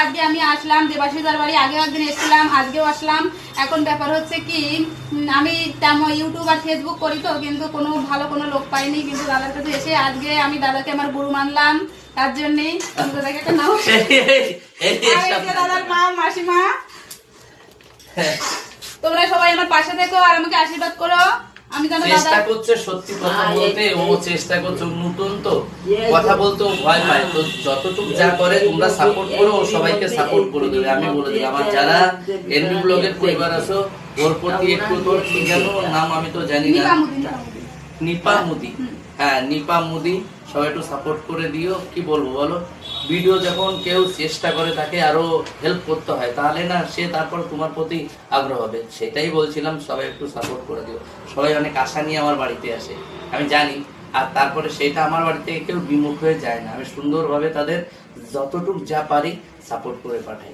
আজকে আমি আসলাম দেবাশিসদার বাড়ি, আগেও একদিন এসেছিলাম, আজকেও আসলাম। এখন ব্যাপার হচ্ছে কি, আমি তেমন ইউটিউব আর ফেসবুক করি তো, কিন্তু কোনো ভালো কোনো লোক পাইনি, কিন্তু দাদার কাছে এসে আজকে আমি দাদাকে আমার গুরু মানলাম। তার জন্যই দাদাকে একটা নাম, দাদার মা মাসিমা, তোমরা সবাই আমার পাশে থেকো আর আমাকে আশীর্বাদ করো। আমি জানো চেষ্টা করছে সত্যি কথা বলতে, ও চেষ্টা করছে, নতুন তো কথা বলতে ভয় পায়, তো যতটুকু যা করে তোমরা সাপোর্ট করো, ও সবাইকে সাপোর্ট করে দেবে। আমি বলে দিই আমার যারা এনবি ব্লগের পরিবার আছো, ওর প্রতি একটু, তোর কি জানো নাম আমি তো জানি না, নিপা মুদি, হ্যাঁ নিপা মুদি, সবাই একটু সাপোর্ট করে দিও। কি বলবো বলো, ভিডিও যখন কেউ চেষ্টা করে তাকে আরো হেল্প করতে হয়, তাহলে না সে তারপর তোমার প্রতি আগ্রহ হবে। সেটাই বলছিলাম, সবাই একটু সাপোর্ট করে দিও। সবাই অনেক আশা নিয়ে আমার বাড়িতে আসে, আমি জানি, আর তারপরে সেটা আমার বাড়ি থেকে কেউ বিমুখ হয়ে যায় না। আমি সুন্দরভাবে তাদের যতটুকু যা পারি সাপোর্ট করে পাঠাই।